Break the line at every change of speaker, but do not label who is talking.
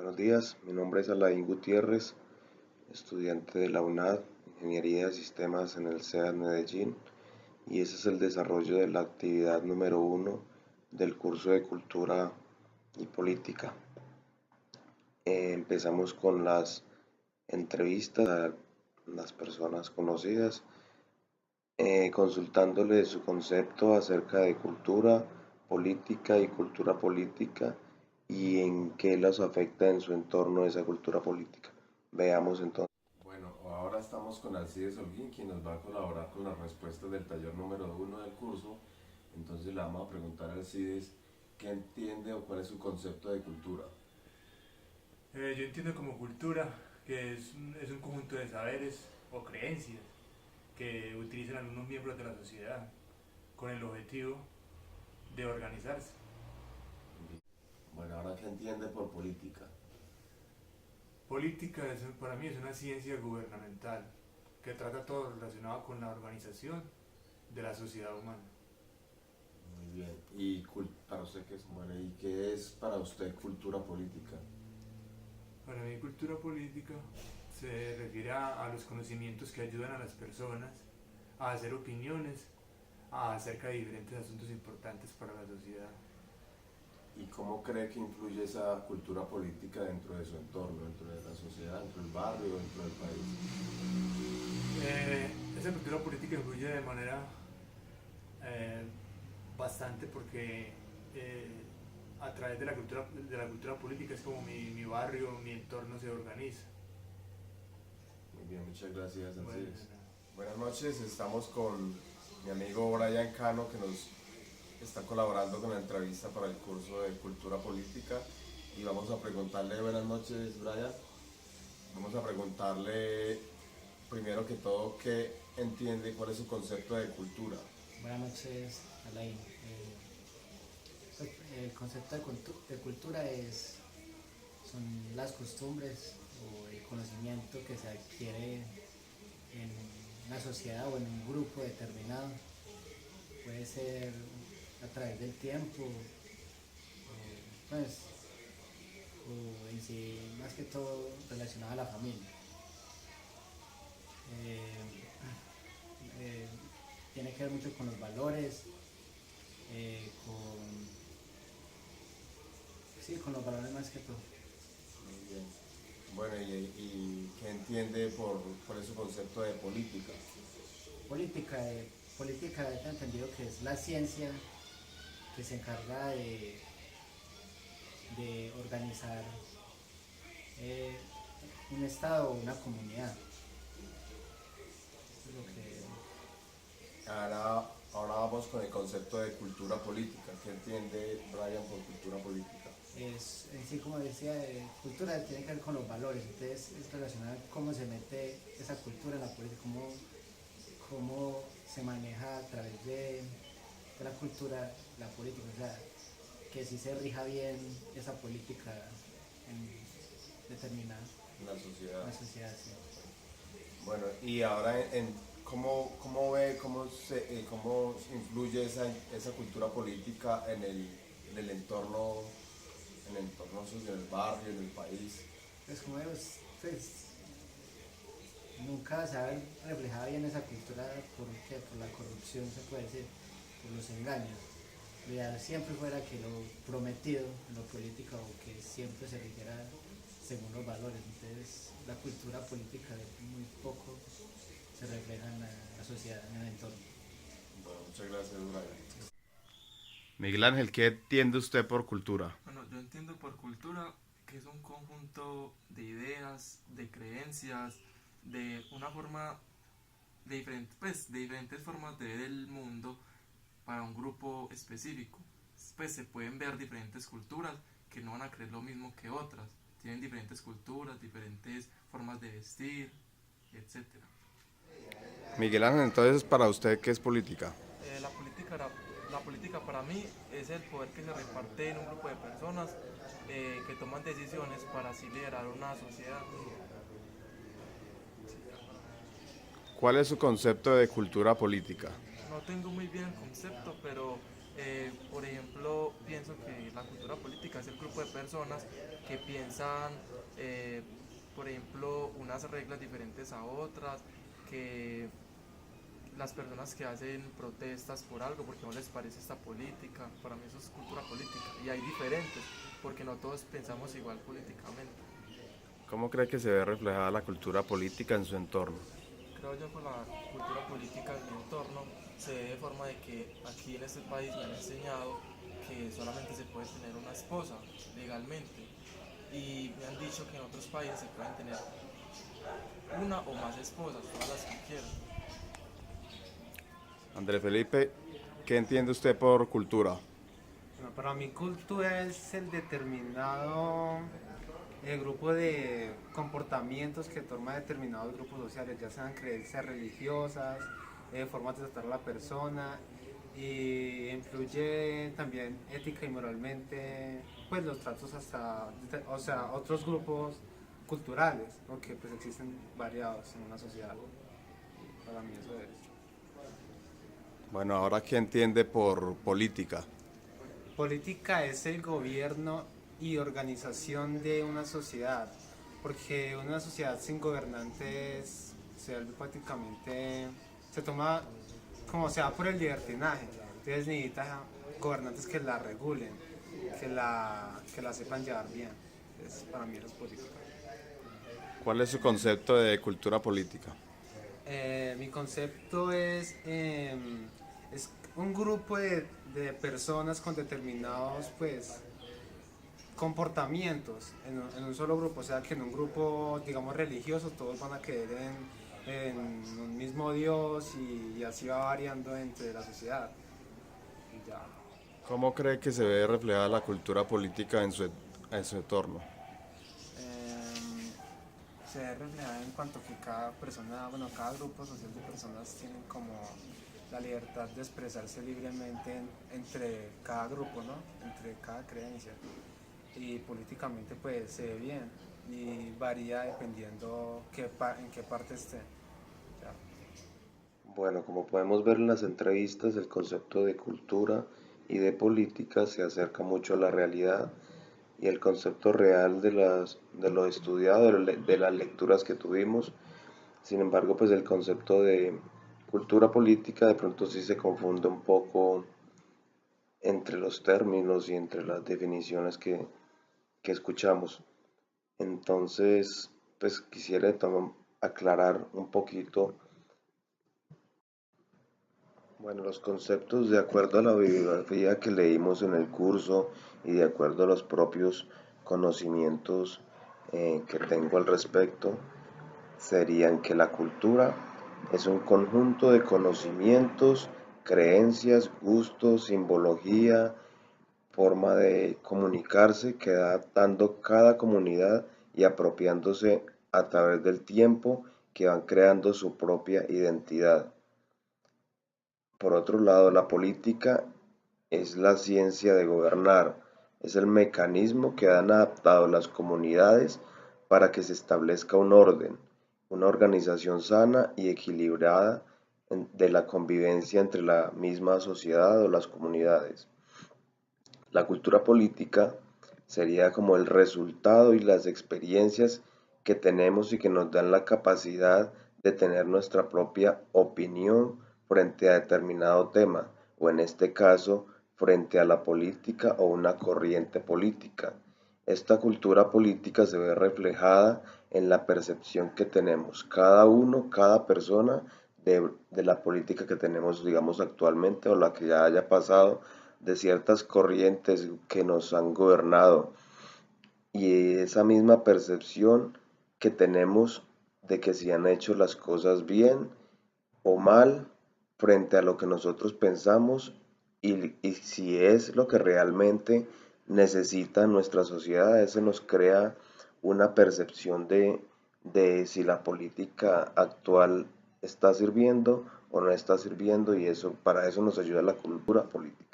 Buenos días, mi nombre es Alain Gutiérrez, estudiante de la UNAD, Ingeniería de Sistemas en el CEA Medellín, y ese es el desarrollo de la actividad número uno del curso de Cultura y Política. Empezamos con las entrevistas a las personas conocidas, consultándole su concepto acerca de política y cultura política y en qué los afecta en su entorno esa cultura política. Veamos entonces. Bueno, ahora estamos con Alcides Holguín, quien nos va a colaborar con las respuestas del taller número uno del curso. Entonces le vamos a preguntar a Alcides qué entiende o cuál es su concepto de cultura.
Yo entiendo como cultura que es un conjunto de saberes o creencias que utilizan algunos miembros de la sociedad con el objetivo de organizarse.
Bueno, ahora qué entiende por política.
Política para mí es una ciencia gubernamental que trata todo relacionado con la organización de la sociedad humana.
Muy bien. ¿Y para usted qué es, bueno, y qué es para usted cultura política?
Para mí cultura política se refiere a los conocimientos que ayudan a las personas a hacer opiniones acerca de diferentes asuntos importantes para la sociedad.
¿Y cómo cree que influye esa cultura política dentro de su entorno, dentro de la sociedad, dentro del barrio, dentro del país?
Esa cultura política influye de manera eh, bastante porque eh, a través de la cultura política es como mi barrio, mi entorno se organiza.
Muy bien, muchas gracias,
Bueno,
Alcides. Buenas noches, estamos con mi amigo Brian Cano, que nos está colaborando con la entrevista para el curso de Cultura Política. Y vamos a preguntarle, buenas noches, Brian. Vamos a preguntarle, primero que todo, qué entiende, cuál es su concepto de cultura.
Buenas noches, Alain. El concepto de cultura son las costumbres o el conocimiento que se adquiere en una sociedad o en un grupo determinado. Puede ser a través del tiempo, pues, o en sí, más que todo relacionado a la familia. Eh, eh, Tiene que ver mucho con los valores, con los valores más que todo.
Muy bien. Bueno, ¿y qué entiende por su concepto de política?
Política, política he entendido que es la ciencia que se encarga de organizar eh, un estado o una comunidad. Eso es lo
Ahora vamos con el concepto de cultura política. ¿Qué entiende Brian por cultura política?
que es, en sí, como decía, cultura tiene que ver con los valores, entonces es relacionado a cómo se mete esa cultura en la política, cómo se maneja a través de la cultura la política, o sea, que si se rija bien esa política en determinada
La sociedad.
una sociedad. Sí.
Bueno, y ahora ¿cómo ve, cómo influye esa cultura política en el entorno, en el entorno social, en el barrio, en el país?
Pues como vemos, pues nunca se ha reflejado bien esa cultura por la corrupción, se puede decir, por los engaños. Lo ideal siempre fuera que lo prometido en lo político o que siempre se rigiera según los valores. Entonces la cultura política de muy poco se refleja en la sociedad, en el entorno.
Bueno, muchas gracias, Brian. Miguel Ángel, ¿qué entiende usted por cultura?
Bueno, yo entiendo por cultura que es un conjunto de ideas, de creencias, de una forma de de diferentes formas de ver el mundo para un grupo específico. Pues se pueden ver diferentes culturas que no van a creer lo mismo que otras. Tienen diferentes culturas, diferentes formas de vestir, etcétera.
Miguel Ángel, entonces, ¿para usted qué es política?
La política para mí es el poder que se reparte en un grupo de personas que toman decisiones para así liderar una sociedad.
¿Cuál es su concepto de cultura política?
No tengo muy bien el concepto, pero Por ejemplo, pienso que la cultura política es el grupo de personas que piensan, eh, por ejemplo, unas reglas diferentes a otras, que las personas que hacen protestas por algo porque no les parece esta política, para mí eso es cultura política. Y hay diferentes, porque no todos pensamos igual políticamente.
¿Cómo cree que se ve reflejada la cultura política en su entorno?
Creo yo que la cultura política en mi entorno se ve de forma de que aquí en este país me han enseñado que solamente se puede tener una esposa legalmente, y me han dicho que en otros países se pueden tener una o más esposas, todas las que quieran.
André Felipe, ¿qué entiende usted por cultura?
Bueno, para mí cultura es el determinado grupo de comportamientos que toma determinados grupos sociales, ya sean creencias religiosas, formas de tratar a la persona, y influye también ética y moralmente pues los tratos hasta, o sea, otros grupos culturales, porque pues existen variados en una sociedad. Para mí eso es.
Bueno, ahora ¿qué entiende por política?
Política es el gobierno y organización de una sociedad, porque una sociedad sin gobernantes se vuelve prácticamente, se toma como se va por el libertinaje, entonces necesita gobernantes que la regulen, que la sepan llevar bien. Entonces, para mí eso es política.
¿Cuál es su concepto de cultura política?
Mi concepto es un grupo de personas con determinados pues comportamientos en un solo grupo, o sea que en un grupo digamos religioso todos van a creer en un mismo Dios, y así va variando entre la sociedad. Y ya.
¿Cómo cree que se ve reflejada la cultura política en su entorno?
Em, Se ve reflejada en cuanto que cada persona, bueno, cada grupo social de personas tienen como la libertad de expresarse libremente entre cada grupo, ¿no? Entre cada creencia. Y políticamente pues se ve bien y varía dependiendo en qué parte esté. Ya.
Bueno, como podemos ver en las entrevistas, el concepto de cultura y de política se acerca mucho a la realidad y el concepto real de lo estudiado, de las lecturas que tuvimos. Sin embargo, pues el concepto de cultura política de pronto sí se confunde un poco entre los términos y entre las definiciones que escuchamos. Entonces, pues quisiera aclarar un poquito, bueno, los conceptos de acuerdo a la bibliografía que leímos en el curso y de acuerdo a los propios conocimientos que tengo al respecto, serían que la cultura es un conjunto de conocimientos, creencias, gustos, simbología, forma de comunicarse que da dando cada comunidad y apropiándose a través del tiempo que van creando su propia identidad. Por otro lado, la política es la ciencia de gobernar, es el mecanismo que han adaptado las comunidades para que se establezca un orden, una organización sana y equilibrada de la convivencia entre la misma sociedad o las comunidades. La cultura política sería como el resultado y las experiencias que tenemos y que nos dan la capacidad de tener nuestra propia opinión frente a determinado tema, o en este caso, frente a la política o una corriente política. Esta cultura política se ve reflejada en la percepción que tenemos cada uno, cada persona de la política que tenemos, digamos, actualmente o la que ya haya pasado, de ciertas corrientes que nos han gobernado, y esa misma percepción que tenemos de que si han hecho las cosas bien o mal frente a lo que nosotros pensamos, y si es lo que realmente necesita nuestra sociedad. Eso nos crea una percepción de si la política actual está sirviendo o no está sirviendo, y eso para eso nos ayuda la cultura política.